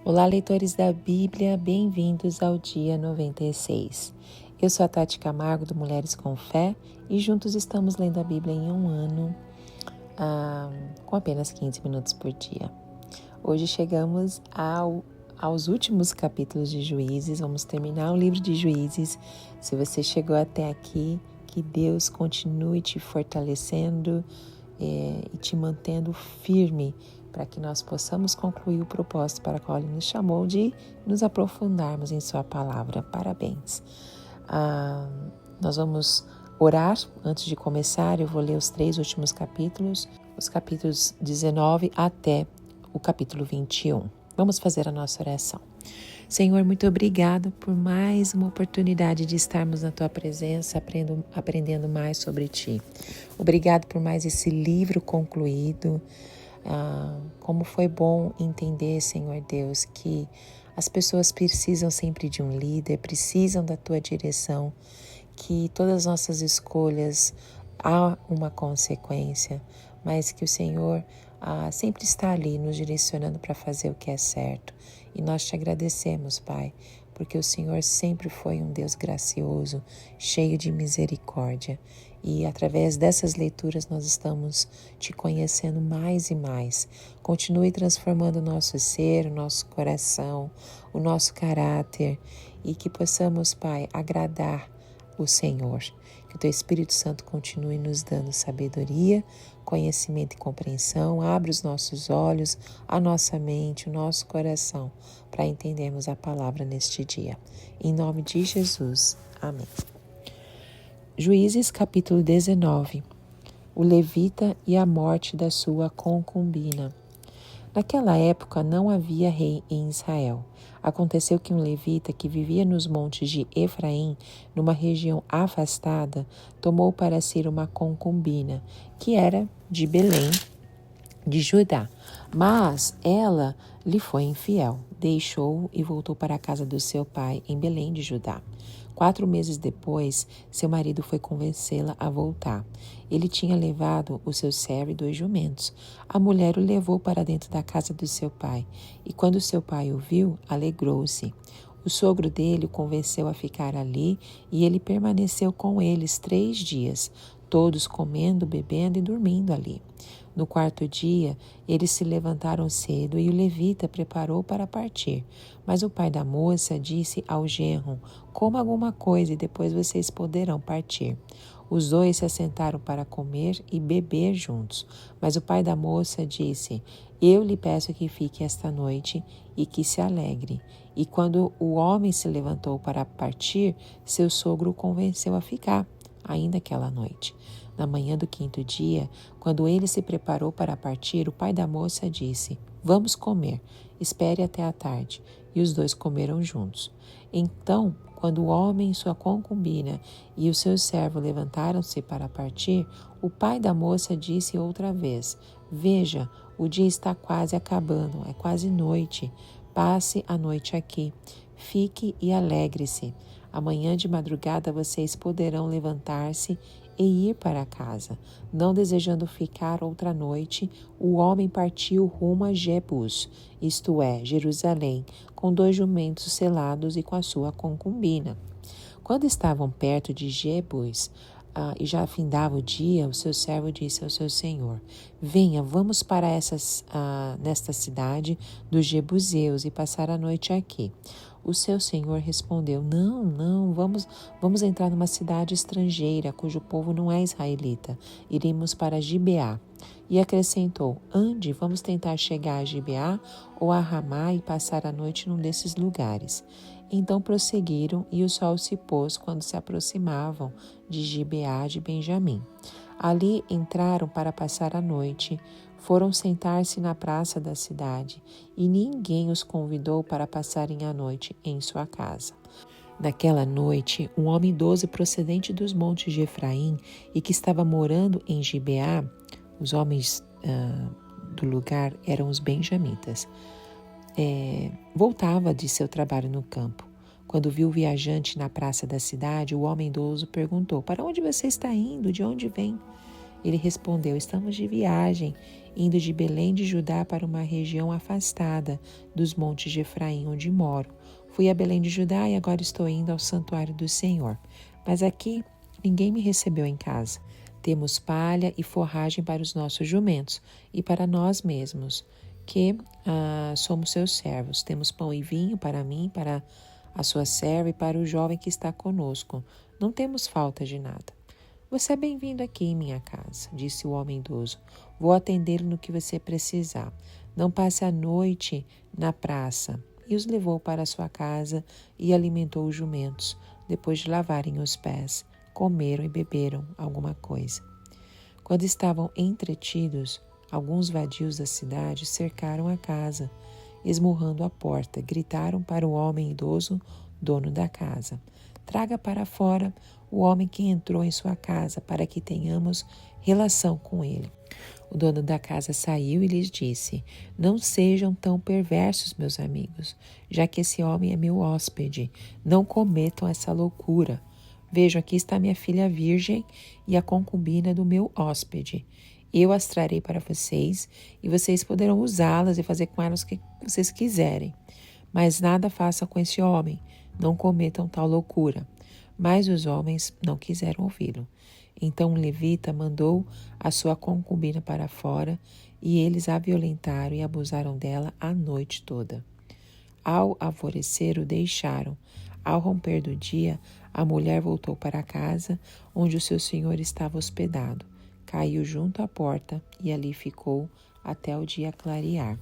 Olá, leitores da Bíblia, bem-vindos ao dia 96. Eu sou a Tati Camargo, do Mulheres com Fé, e juntos estamos lendo a Bíblia em um ano, com apenas 15 minutos por dia. Hoje chegamos aos últimos capítulos de Juízes, vamos terminar o livro de Juízes. Se você chegou até aqui, que Deus continue te fortalecendo e te mantendo firme, para que nós possamos concluir o propósito para o qual Ele nos chamou de nos aprofundarmos em Sua Palavra. Parabéns! Nós vamos orar. Antes de começar, eu vou ler os 3 últimos capítulos, os capítulos 19 até o capítulo 21. Vamos fazer a nossa oração. Senhor, muito obrigado por mais uma oportunidade de estarmos na Tua presença, aprendendo mais sobre Ti. Obrigado por mais esse livro concluído. Como foi bom entender, Senhor Deus, que as pessoas precisam sempre de um líder, precisam da Tua direção, que todas as nossas escolhas há uma consequência, mas que o Senhor sempre está ali nos direcionando para fazer o que é certo. E nós te agradecemos, Pai, porque o Senhor sempre foi um Deus gracioso, cheio de misericórdia. E através dessas leituras nós estamos te conhecendo mais e mais. Continue transformando o nosso ser, o nosso coração, o nosso caráter, e que possamos, Pai, agradar o Senhor. Que o Teu Espírito Santo continue nos dando sabedoria, conhecimento e compreensão. Abre os nossos olhos, a nossa mente, o nosso coração, para entendermos a palavra neste dia. Em nome de Jesus. Amém. Juízes capítulo 19. O levita e a morte da sua concubina. Naquela época não havia rei em Israel. Aconteceu que um levita que vivia nos montes de Efraim, numa região afastada, tomou para si uma concubina, que era de Belém, de Judá. Mas ela lhe foi infiel, deixou-o e voltou para a casa do seu pai, em Belém de Judá. 4 meses depois, seu marido foi convencê-la a voltar. Ele tinha levado o seu servo e 2 jumentos. A mulher o levou para dentro da casa do seu pai, e quando seu pai o viu, alegrou-se. O sogro dele o convenceu a ficar ali, e ele permaneceu com eles 3 dias, todos comendo, bebendo e dormindo ali. No 4º dia, eles se levantaram cedo e o levita preparou para partir. Mas o pai da moça disse ao genro: coma alguma coisa e depois vocês poderão partir. Os 2 se assentaram para comer e beber juntos. Mas o pai da moça disse: eu lhe peço que fique esta noite e que se alegre. E quando o homem se levantou para partir, seu sogro o convenceu a ficar, ainda aquela noite. Na manhã do 5º dia, quando ele se preparou para partir, o pai da moça disse: vamos comer, espere até a tarde. E os 2 comeram juntos. Então, quando o homem, sua concubina e o seu servo levantaram-se para partir, o pai da moça disse outra vez: veja, o dia está quase acabando, é quase noite. Passe a noite aqui, fique e alegre-se. Amanhã de madrugada vocês poderão levantar-se e ir para casa. Não desejando ficar outra noite, o homem partiu rumo a Jebus, isto é, Jerusalém, com 2 jumentos selados e com a sua concubina. Quando estavam perto de Jebus, e já findava o dia, o seu servo disse ao seu senhor: venha, vamos para nesta cidade dos Jebuseus e passar a noite aqui. O seu senhor respondeu: não, vamos entrar numa cidade estrangeira, cujo povo não é israelita. Iremos para Gibeá. E acrescentou: ande, vamos tentar chegar a Gibeá ou a Ramá e passar a noite num desses lugares. Então prosseguiram, e o sol se pôs quando se aproximavam de Gibeá de Benjamim. Ali entraram para passar a noite. Foram sentar-se na praça da cidade, e ninguém os convidou para passarem a noite em sua casa. Naquela noite, um homem idoso procedente dos montes de Efraim e que estava morando em Gibeá, os homens do lugar eram os benjamitas, voltava de seu trabalho no campo. Quando viu o viajante na praça da cidade, o homem idoso perguntou: para onde você está indo? De onde vem? Ele respondeu: estamos de viagem, indo de Belém de Judá para uma região afastada dos montes de Efraim, onde moro. Fui a Belém de Judá e agora estou indo ao santuário do Senhor. Mas aqui ninguém me recebeu em casa. Temos palha e forragem para os nossos jumentos e para nós mesmos, que somos seus servos. Temos pão e vinho para mim, para a sua serva e para o jovem que está conosco. Não temos falta de nada. Você é bem-vindo aqui em minha casa, disse o homem idoso. Vou atendê-lo no que você precisar. Não passe a noite na praça. E os levou para sua casa e alimentou os jumentos. Depois de lavarem os pés, comeram e beberam alguma coisa. Quando estavam entretidos, alguns vadios da cidade cercaram a casa, esmurrando a porta. Gritaram para o homem idoso, dono da casa: traga para fora o homem que entrou em sua casa, para que tenhamos relação com ele. O dono da casa saiu e lhes disse: não sejam tão perversos, meus amigos, já que esse homem é meu hóspede. Não cometam essa loucura. Vejam, aqui está minha filha virgem e a concubina do meu hóspede. Eu as trarei para vocês e vocês poderão usá-las e fazer com elas o que vocês quiserem. Mas nada façam com esse homem, não cometam tal loucura. Mas os homens não quiseram ouvi-lo. Então o levita mandou a sua concubina para fora e eles a violentaram e abusaram dela a noite toda. Ao alvorecer o deixaram. Ao romper do dia, a mulher voltou para a casa onde o seu senhor estava hospedado. Caiu junto à porta e ali ficou até o dia clarear.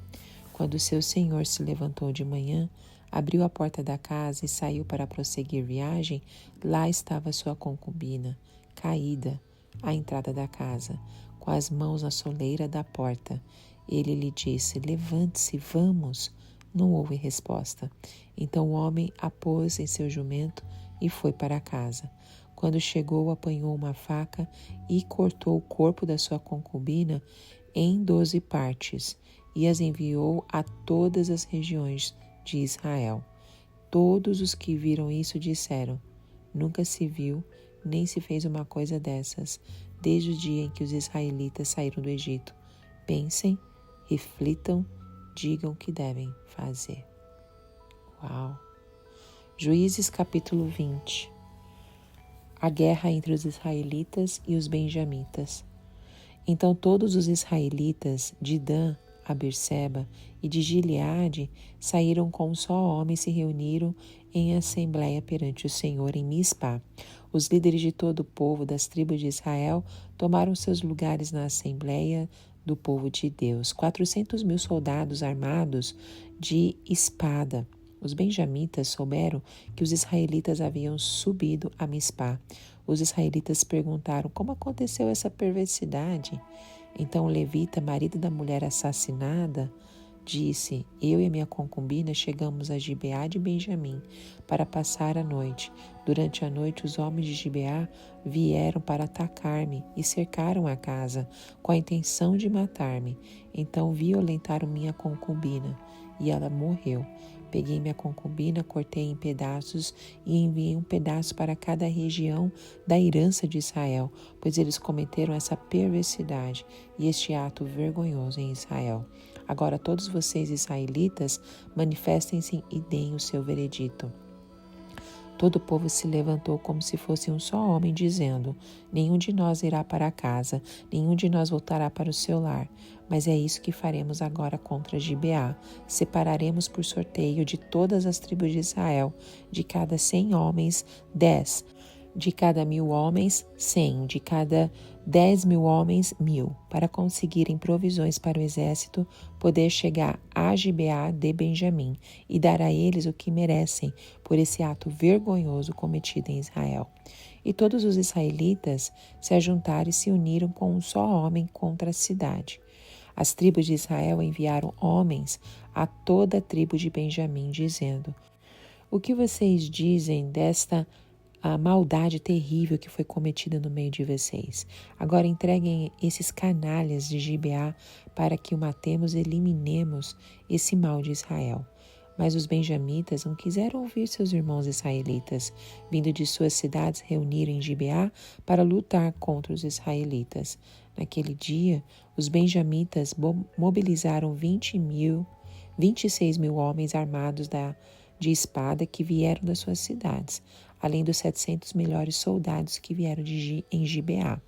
Quando seu senhor se levantou de manhã, abriu a porta da casa e saiu para prosseguir viagem. Lá estava sua concubina, caída à entrada da casa, com as mãos na soleira da porta. Ele lhe disse: levante-se, vamos. Não houve resposta. Então o homem a pôs em seu jumento e foi para casa. Quando chegou, apanhou uma faca e cortou o corpo da sua concubina em 12 partes e as enviou a todas as regiões de Israel. Todos os que viram isso disseram: nunca se viu nem se fez uma coisa dessas desde o dia em que os israelitas saíram do Egito. Pensem, reflitam, digam o que devem fazer. Uau! Juízes capítulo 20. A guerra entre os israelitas e os benjamitas. Então todos os israelitas de Dan a Berseba e de Gileade saíram com um só homem e se reuniram em assembleia perante o Senhor em Mispa. Os líderes de todo o povo das tribos de Israel tomaram seus lugares na assembleia do povo de Deus. 400.000 soldados armados de espada. Os benjamitas souberam que os israelitas haviam subido a Mispa. Os israelitas perguntaram: como aconteceu essa perversidade? Então o levita, marido da mulher assassinada, disse: eu e a minha concubina chegamos a Gibeá de Benjamim para passar a noite. Durante a noite os homens de Gibeá vieram para atacar-me e cercaram a casa com a intenção de matar-me. Então violentaram minha concubina e ela morreu. Peguei minha concubina, cortei em pedaços e enviei um pedaço para cada região da herança de Israel, pois eles cometeram essa perversidade e este ato vergonhoso em Israel. Agora todos vocês israelitas manifestem-se e deem o seu veredito. Todo o povo se levantou como se fosse um só homem, dizendo: nenhum de nós irá para casa, nenhum de nós voltará para o seu lar. Mas é isso que faremos agora contra Gibeá. Separaremos por sorteio de todas as tribos de Israel, de cada 100 homens, 10. De cada 1.000 homens, 100. De cada 10.000 homens, 1.000. Para conseguirem provisões para o exército, poder chegar a Gibeá de Benjamim e dar a eles o que merecem por esse ato vergonhoso cometido em Israel. E todos os israelitas se ajuntaram e se uniram com um só homem contra a cidade. As tribos de Israel enviaram homens a toda a tribo de Benjamim, dizendo: o que vocês dizem desta maldade terrível que foi cometida no meio de vocês? Agora entreguem esses canalhas de Gibeá para que o matemos e eliminemos esse mal de Israel. Mas os benjamitas não quiseram ouvir seus irmãos israelitas, vindo de suas cidades, reuniram em Gibeá para lutar contra os israelitas. Naquele dia, os benjamitas mobilizaram 26 mil homens armados de espada que vieram das suas cidades, além dos 700 melhores soldados que vieram em Gibeá.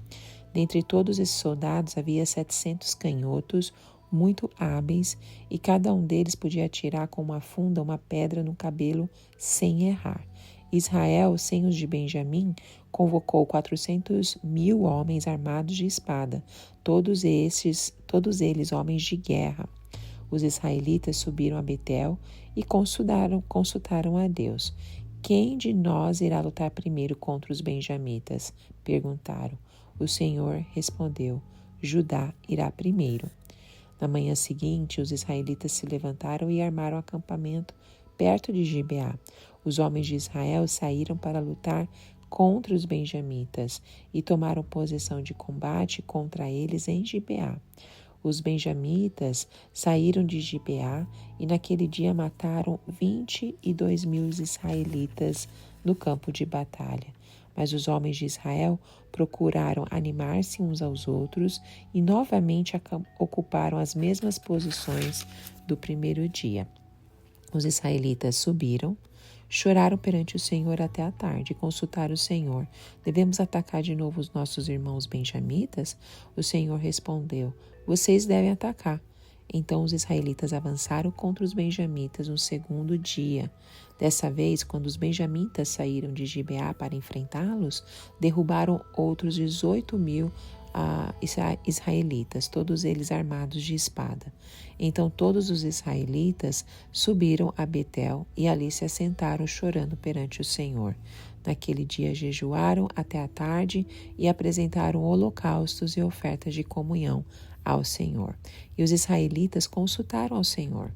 Dentre todos esses soldados havia 700 canhotos muito hábeis, e cada um deles podia atirar com uma funda uma pedra no cabelo sem errar. Israel, sem os de Benjamim, convocou 400 mil homens armados de espada, todos eles homens de guerra. Os israelitas subiram a Betel e consultaram a Deus. Quem de nós irá lutar primeiro contra os benjamitas? Perguntaram. O Senhor respondeu: Judá irá primeiro. Na manhã seguinte, os israelitas se levantaram e armaram acampamento perto de Gibeá. Os homens de Israel saíram para lutar contra os benjamitas e tomaram posição de combate contra eles em Gibeá. Os benjamitas saíram de Gibeá e naquele dia mataram 22 mil israelitas no campo de batalha. Mas os homens de Israel procuraram animar-se uns aos outros e novamente ocuparam as mesmas posições do primeiro dia. Os israelitas subiram, choraram perante o Senhor até a tarde e consultaram o Senhor. Devemos atacar de novo os nossos irmãos benjamitas? O Senhor respondeu: Vocês devem atacar. Então os israelitas avançaram contra os benjamitas no segundo dia. Dessa vez, quando os benjamitas saíram de Gibeá para enfrentá-los, derrubaram outros 18 mil israelitas, todos eles armados de espada. Então todos os israelitas subiram a Betel e ali se assentaram chorando perante o Senhor. Naquele dia jejuaram até a tarde e apresentaram holocaustos e ofertas de comunhão ao Senhor. E os israelitas consultaram ao Senhor.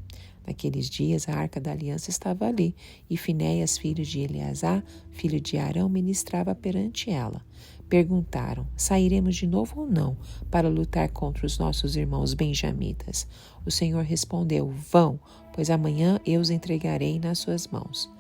Naqueles dias a arca da aliança estava ali, e Finéias, filho de Eleazar, filho de Arão, ministrava perante ela. Perguntaram: Sairemos de novo ou não para lutar contra os nossos irmãos benjamitas? O Senhor respondeu: Vão, pois amanhã eu os entregarei nas suas mãos.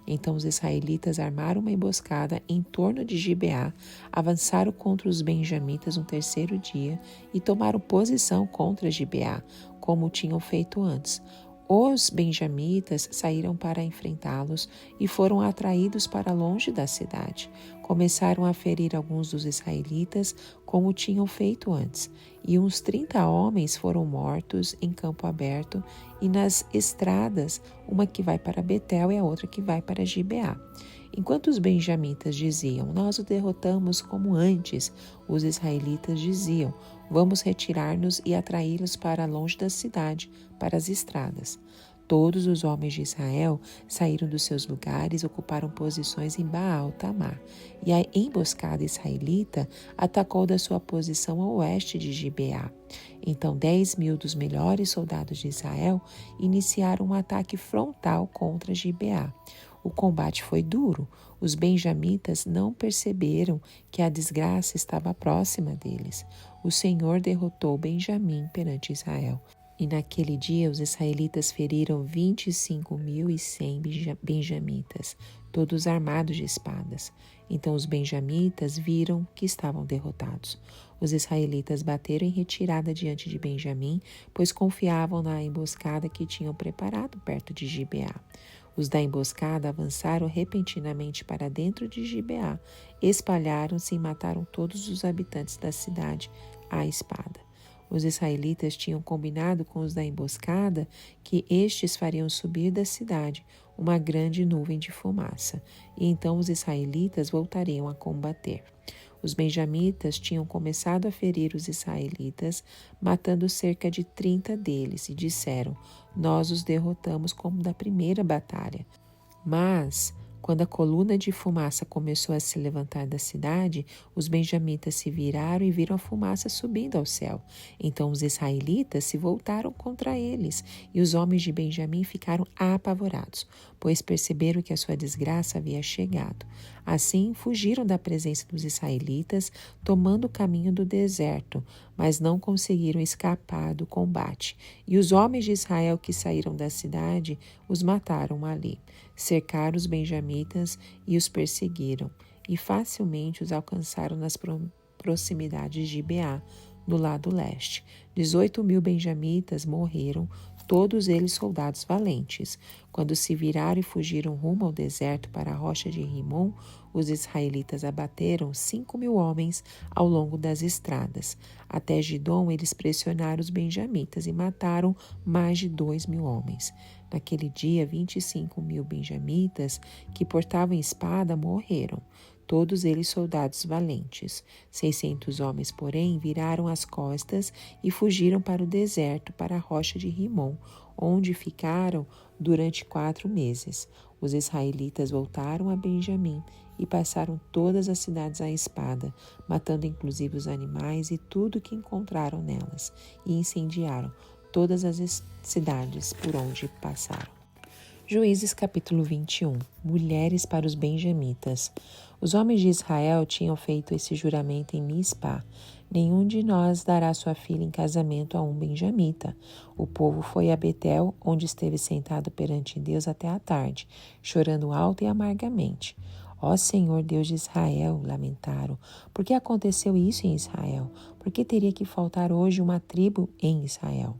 Então os israelitas armaram uma emboscada em torno de Gibeá, avançaram contra os benjamitas no terceiro dia e tomaram posição contra Gibeá, como tinham feito antes. Os benjamitas saíram para enfrentá-los e foram atraídos para longe da cidade. Começaram a ferir alguns dos israelitas, como tinham feito antes, e uns 30 homens foram mortos em campo aberto e nas estradas, uma que vai para Betel e a outra que vai para Gibeá. Enquanto os benjamitas diziam: Nós o derrotamos como antes, os israelitas diziam: Vamos retirar-nos e atraí-los para longe da cidade, para as estradas. Todos os homens de Israel saíram dos seus lugares e ocuparam posições em Baal-Tamar. E a emboscada israelita atacou da sua posição a oeste de Gibeá. Então 10 mil dos melhores soldados de Israel iniciaram um ataque frontal contra Gibeá. O combate foi duro. Os benjamitas não perceberam que a desgraça estava próxima deles. O Senhor derrotou Benjamim perante Israel. E naquele dia os israelitas feriram 25.100 benjamitas, todos armados de espadas. Então os benjamitas viram que estavam derrotados. Os israelitas bateram em retirada diante de Benjamim, pois confiavam na emboscada que tinham preparado perto de Gibeá. Os da emboscada avançaram repentinamente para dentro de Gibeá, espalharam-se e mataram todos os habitantes da cidade à espada. Os israelitas tinham combinado com os da emboscada que estes fariam subir da cidade uma grande nuvem de fumaça, e então os israelitas voltariam a combater. Os benjamitas tinham começado a ferir os israelitas, matando cerca de 30 deles, e disseram: Nós os derrotamos como da primeira batalha. Mas, quando a coluna de fumaça começou a se levantar da cidade, os benjamitas se viraram e viram a fumaça subindo ao céu. Então os israelitas se voltaram contra eles, e os homens de Benjamim ficaram apavorados, pois perceberam que a sua desgraça havia chegado. Assim, fugiram da presença dos israelitas, tomando o caminho do deserto. mas não conseguiram escapar do combate. E os homens de Israel que saíram da cidade os mataram ali. Cercaram os benjamitas e os perseguiram, e facilmente os alcançaram nas proximidades de Gibeá, no lado leste. 18.000 benjamitas morreram, todos eles soldados valentes. Quando se viraram e fugiram rumo ao deserto para a rocha de Rimom, os israelitas abateram 5.000 homens ao longo das estradas. Até Gidom eles pressionaram os benjamitas e mataram mais de 2.000 homens. Naquele dia, 25.000 benjamitas que portavam espada morreram, todos eles soldados valentes. 600 homens, porém, viraram as costas e fugiram para o deserto, para a rocha de Rimom, onde ficaram durante 4 meses. Os israelitas voltaram a Benjamim e passaram todas as cidades à espada, matando inclusive os animais e tudo que encontraram nelas, e incendiaram todas as cidades por onde passaram. Juízes capítulo 21. Mulheres para os benjamitas. Os homens de Israel tinham feito esse juramento em Mispá: nenhum de nós dará sua filha em casamento a um benjamita. O povo foi a Betel, onde esteve sentado perante Deus até a tarde, chorando alto e amargamente. Ó Senhor Deus de Israel, lamentaram, por que aconteceu isso em Israel? Por que teria que faltar hoje uma tribo em Israel?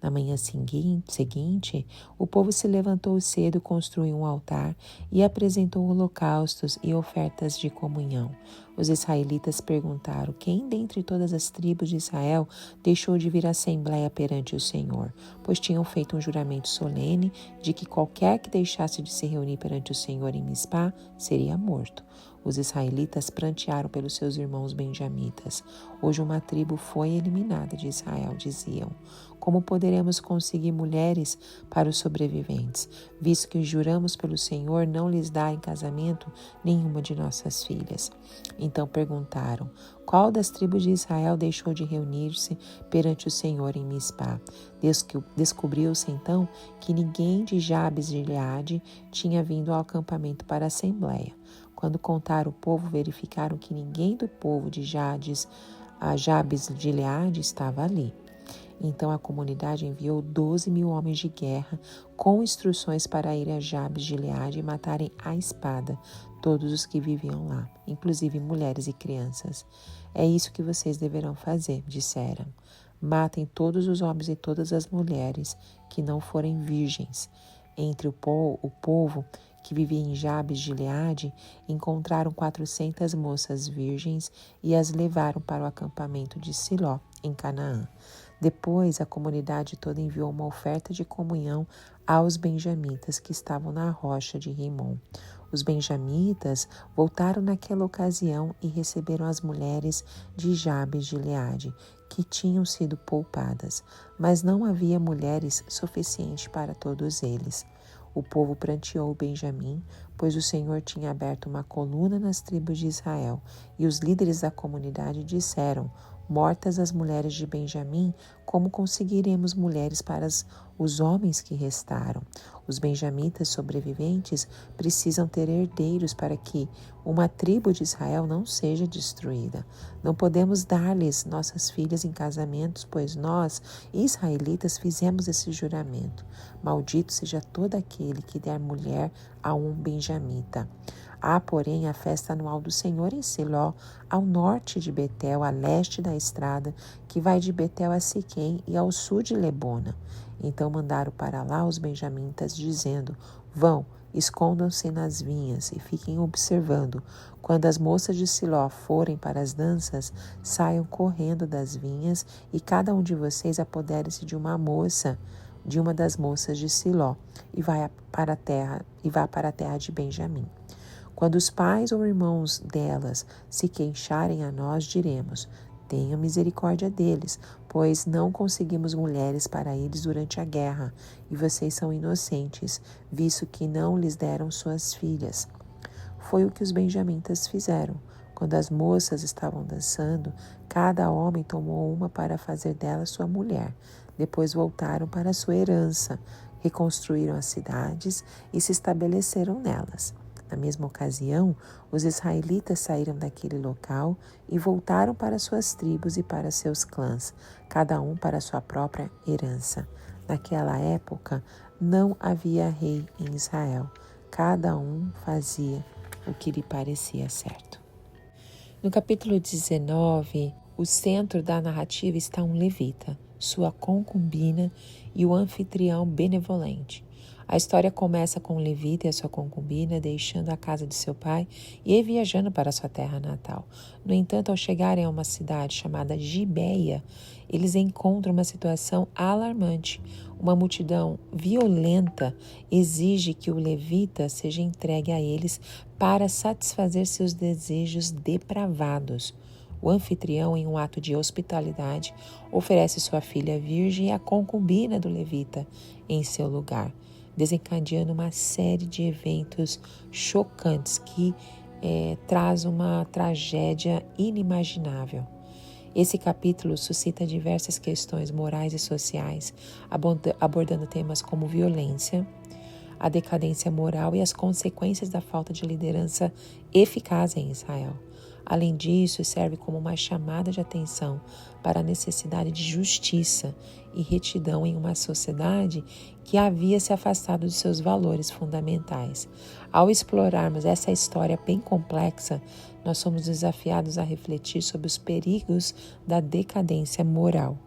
Na manhã seguinte, o povo se levantou cedo, construiu um altar e apresentou holocaustos e ofertas de comunhão. Os israelitas perguntaram: quem dentre todas as tribos de Israel deixou de vir à assembleia perante o Senhor? Pois tinham feito um juramento solene de que qualquer que deixasse de se reunir perante o Senhor em Mispá seria morto. Os israelitas prantearam pelos seus irmãos benjamitas. Hoje uma tribo foi eliminada de Israel, diziam. Como poderemos conseguir mulheres para os sobreviventes, visto que juramos pelo Senhor não lhes dar em casamento nenhuma de nossas filhas? Então perguntaram: qual das tribos de Israel deixou de reunir-se perante o Senhor em Mispá? Descobriu-se então que ninguém de Jabes de Gileade tinha vindo ao acampamento para a assembleia. Quando contaram o povo, verificaram que ninguém do povo de Jabes de Gileade estava ali. Então a comunidade enviou 12.000 homens de guerra com instruções para ir a Jabes de Gileade e matarem à espada todos os que viviam lá, inclusive mulheres e crianças. É isso que vocês deverão fazer, disseram. Matem todos os homens e todas as mulheres que não forem virgens. Entre o povo que vivia em Jabes de Gileade, encontraram 400 moças virgens e as levaram para o acampamento de Siló, em Canaã. Depois, a comunidade toda enviou uma oferta de comunhão aos benjamitas que estavam na rocha de Rimom. Os benjamitas voltaram naquela ocasião e receberam as mulheres de Jabes de Gileade, que tinham sido poupadas, mas não havia mulheres suficientes para todos eles. O povo pranteou Benjamim, pois o Senhor tinha aberto uma coluna nas tribos de Israel, e os líderes da comunidade disseram: mortas as mulheres de Benjamim, como conseguiremos mulheres para os homens que restaram? Os benjamitas sobreviventes precisam ter herdeiros para que uma tribo de Israel não seja destruída. Não podemos dar-lhes nossas filhas em casamentos, pois nós, israelitas, fizemos esse juramento. Maldito seja todo aquele que der mulher a um benjamita. Há, porém, a festa anual do Senhor em Siló, ao norte de Betel, a leste da estrada, que vai de Betel a Siquém e ao sul de Lebona. Então mandaram para lá os benjamitas, dizendo: vão, escondam-se nas vinhas e fiquem observando. Quando as moças de Siló forem para as danças, saiam correndo das vinhas, e cada um de vocês apodere-se de uma das moças de Siló, e vá para a terra de Benjamim. Quando os pais ou irmãos delas se queixarem a nós, diremos: tenha misericórdia deles, pois não conseguimos mulheres para eles durante a guerra, e vocês são inocentes, visto que não lhes deram suas filhas. Foi o que os benjamitas fizeram. Quando as moças estavam dançando, cada homem tomou uma para fazer dela sua mulher. Depois voltaram para sua herança, reconstruíram as cidades e se estabeleceram nelas. Na mesma ocasião, os israelitas saíram daquele local e voltaram para suas tribos e para seus clãs, cada um para sua própria herança. Naquela época, não havia rei em Israel. Cada um fazia o que lhe parecia certo. No capítulo 19, o centro da narrativa está um levita, sua concubina e o anfitrião benevolente. A história começa com o levita e a sua concubina deixando a casa de seu pai e viajando para sua terra natal. No entanto, ao chegarem a uma cidade chamada Gibeia, eles encontram uma situação alarmante. Uma multidão violenta exige que o levita seja entregue a eles para satisfazer seus desejos depravados. O anfitrião, em um ato de hospitalidade, oferece sua filha virgem e a concubina do levita em seu lugar, desencadeando uma série de eventos chocantes que traz uma tragédia inimaginável. Esse capítulo suscita diversas questões morais e sociais, abordando temas como violência, a decadência moral e as consequências da falta de liderança eficaz em Israel. Além disso, serve como uma chamada de atenção para a necessidade de justiça e retidão em uma sociedade que havia se afastado de seus valores fundamentais. Ao explorarmos essa história bem complexa, nós somos desafiados a refletir sobre os perigos da decadência moral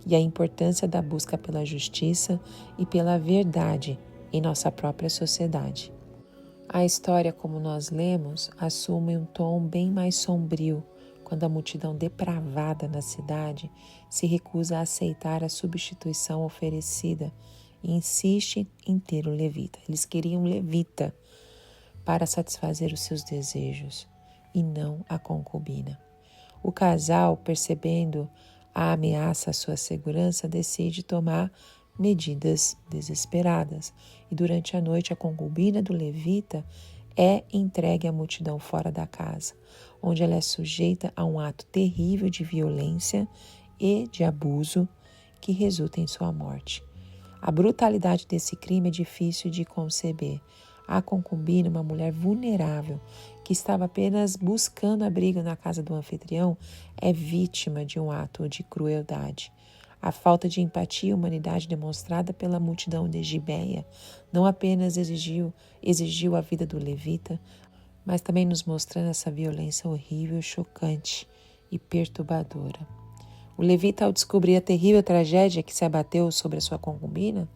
e a importância da busca pela justiça e pela verdade em nossa própria sociedade. A história, como nós lemos, assume um tom bem mais sombrio, quando a multidão depravada na cidade se recusa a aceitar a substituição oferecida e insiste em ter o levita. Eles queriam um levita para satisfazer os seus desejos e não a concubina. O casal, percebendo a ameaça à sua segurança, decide tomar medidas desesperadas, e durante a noite a concubina do levita é entregue à multidão fora da casa, onde ela é sujeita a um ato terrível de violência e de abuso que resulta em sua morte. A brutalidade desse crime é difícil de conceber. A concubina, uma mulher vulnerável, que estava apenas buscando abrigo na casa do anfitrião, é vítima de um ato de crueldade. A falta de empatia e humanidade demonstrada pela multidão de Gibeia não apenas exigiu a vida do levita, mas também nos mostrando essa violência horrível, chocante e perturbadora. O levita, ao descobrir a terrível tragédia que se abateu sobre a sua concubina,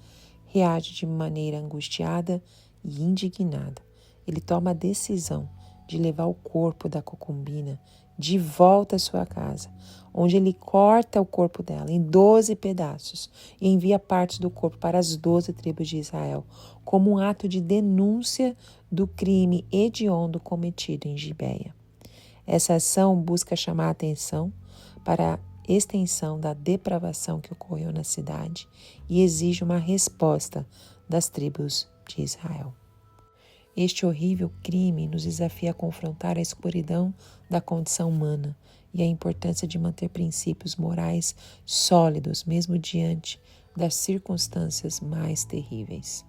reage de maneira angustiada e indignada. Ele toma a decisão de levar o corpo da concubina de volta à sua casa, onde ele corta o corpo dela em 12 pedaços e envia partes do corpo para as 12 tribos de Israel, como um ato de denúncia do crime hediondo cometido em Gibeia. Essa ação busca chamar a atenção para a extensão da depravação que ocorreu na cidade e exige uma resposta das tribos de Israel. Este horrível crime nos desafia a confrontar a escuridão da condição humana e a importância de manter princípios morais sólidos, mesmo diante das circunstâncias mais terríveis.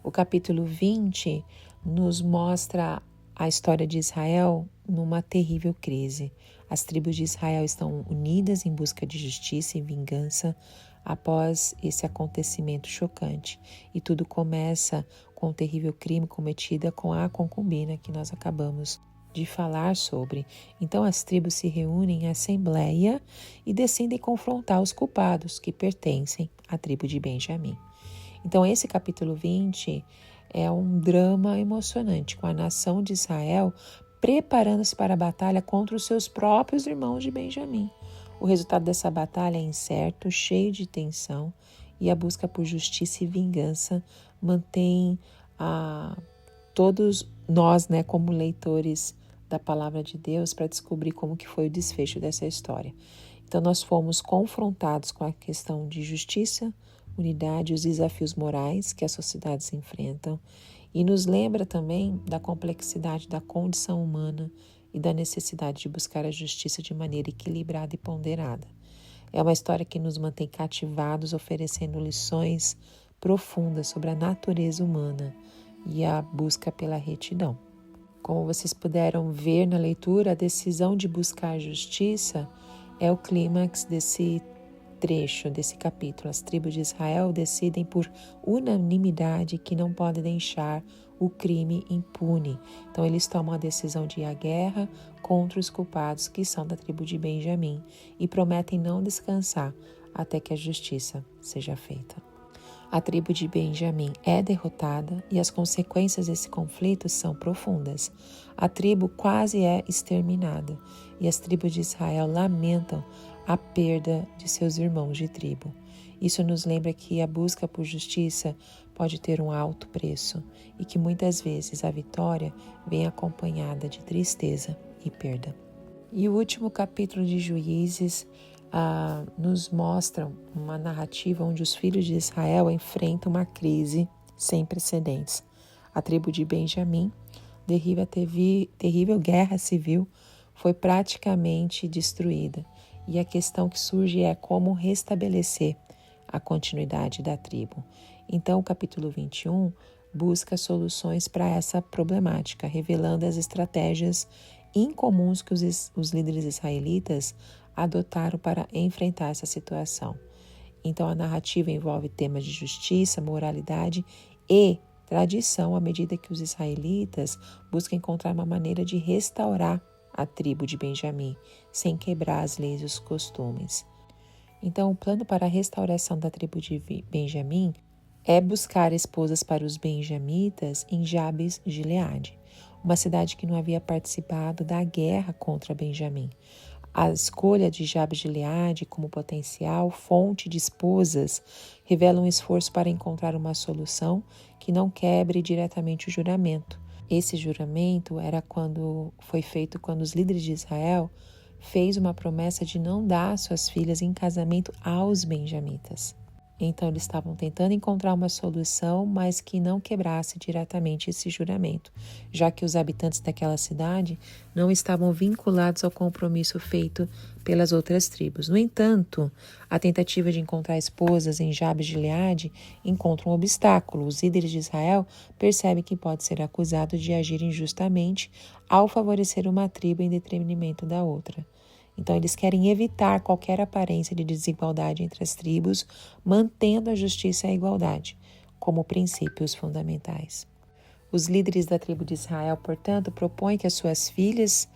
O capítulo 20 nos mostra a história de Israel numa terrível crise. As tribos de Israel estão unidas em busca de justiça e vingança após esse acontecimento chocante. E tudo começa com o terrível crime cometido com a concubina que nós acabamos de falar sobre. Então as tribos se reúnem em assembleia e decidem confrontar os culpados que pertencem à tribo de Benjamim. Então esse capítulo 20 é um drama emocionante com a nação de Israel preparando-se para a batalha contra os seus próprios irmãos de Benjamim. O resultado dessa batalha é incerto, cheio de tensão, e a busca por justiça e vingança mantém todos nós, como leitores da palavra de Deus, para descobrir como que foi o desfecho dessa história. Então nós fomos confrontados com a questão de justiça, unidade, os desafios morais que as sociedades enfrentam, e nos lembra também da complexidade da condição humana e da necessidade de buscar a justiça de maneira equilibrada e ponderada. É uma história que nos mantém cativados, oferecendo lições profundas sobre a natureza humana e a busca pela retidão. Como vocês puderam ver na leitura, a decisão de buscar justiça é o clímax desse trecho, desse capítulo. As tribos de Israel decidem por unanimidade que não podem deixar o crime impune. Então eles tomam a decisão de ir à guerra contra os culpados, que são da tribo de Benjamim, e prometem não descansar até que a justiça seja feita. A tribo de Benjamim é derrotada e as consequências desse conflito são profundas. A tribo quase é exterminada e as tribos de Israel lamentam a perda de seus irmãos de tribo. Isso nos lembra que a busca por justiça pode ter um alto preço e que muitas vezes a vitória vem acompanhada de tristeza e perda. E o último capítulo de Juízes nos mostra uma narrativa onde os filhos de Israel enfrentam uma crise sem precedentes. A tribo de Benjamim, devido à terrível guerra civil, foi praticamente destruída. E a questão que surge é como restabelecer a continuidade da tribo. Então, o capítulo 21 busca soluções para essa problemática, revelando as estratégias incomuns que os líderes israelitas adotaram para enfrentar essa situação. Então, a narrativa envolve temas de justiça, moralidade e tradição, à medida que os israelitas buscam encontrar uma maneira de restaurar a tribo de Benjamim, sem quebrar as leis e os costumes. Então, o plano para a restauração da tribo de Benjamim é buscar esposas para os benjamitas em Jabes Gileade, uma cidade que não havia participado da guerra contra Benjamim. A escolha de Jabes Gileade como potencial fonte de esposas revela um esforço para encontrar uma solução que não quebre diretamente o juramento. Esse juramento foi feito quando os líderes de Israel fez uma promessa de não dar suas filhas em casamento aos benjamitas. Então eles estavam tentando encontrar uma solução, mas que não quebrasse diretamente esse juramento, já que os habitantes daquela cidade não estavam vinculados ao compromisso feito pelas outras tribos. No entanto, a tentativa de encontrar esposas em Jabes Gileade encontra um obstáculo. Os líderes de Israel percebem que pode ser acusado de agir injustamente ao favorecer uma tribo em detrimento da outra. Então, eles querem evitar qualquer aparência de desigualdade entre as tribos, mantendo a justiça e a igualdade como princípios fundamentais. Os líderes da tribo de Israel, portanto, propõem que as filhas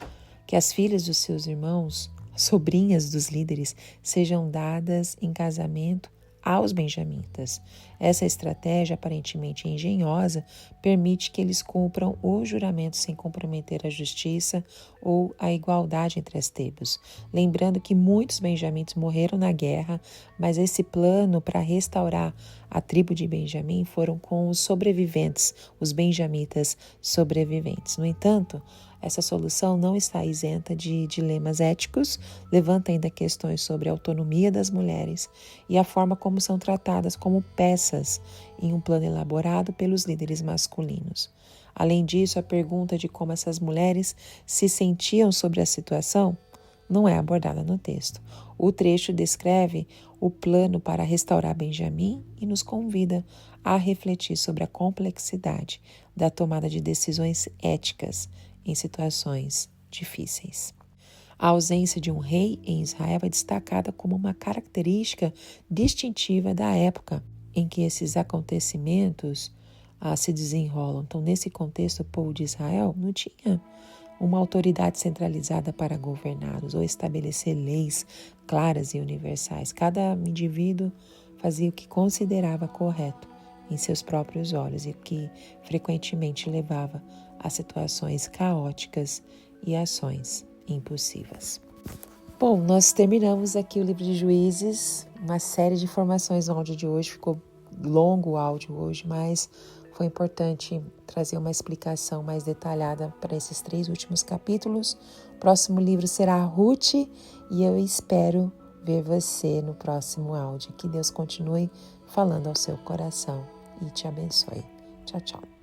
dos seus irmãos, sobrinhas dos líderes, sejam dadas em casamento aos benjamitas. Essa estratégia, aparentemente engenhosa, permite que eles cumpram o juramento sem comprometer a justiça ou a igualdade entre as tribos. Lembrando que muitos benjamitas morreram na guerra, mas esse plano para restaurar a tribo de Benjamim foram com os sobreviventes, os benjamitas sobreviventes. No entanto, essa solução não está isenta de dilemas éticos, levanta ainda questões sobre a autonomia das mulheres e a forma como são tratadas como peças em um plano elaborado pelos líderes masculinos. Além disso, a pergunta de como essas mulheres se sentiam sobre a situação não é abordada no texto. O trecho descreve o plano para restaurar Benjamim e nos convida a refletir sobre a complexidade da tomada de decisões éticas em situações difíceis. A ausência de um rei em Israel é destacada como uma característica distintiva da época em que esses acontecimentos se desenrolam. Então, nesse contexto, o povo de Israel não tinha uma autoridade centralizada para governá-los ou estabelecer leis claras e universais. Cada indivíduo fazia o que considerava correto em seus próprios olhos e o que frequentemente levava a situações caóticas e ações impossíveis. Bom, nós terminamos aqui o livro de Juízes, uma série de informações no áudio de hoje. Ficou longo o áudio hoje, mas foi importante trazer uma explicação mais detalhada para esses 3 últimos capítulos. O próximo livro será Ruth e eu espero ver você no próximo áudio. Que Deus continue falando ao seu coração e te abençoe. Tchau, tchau.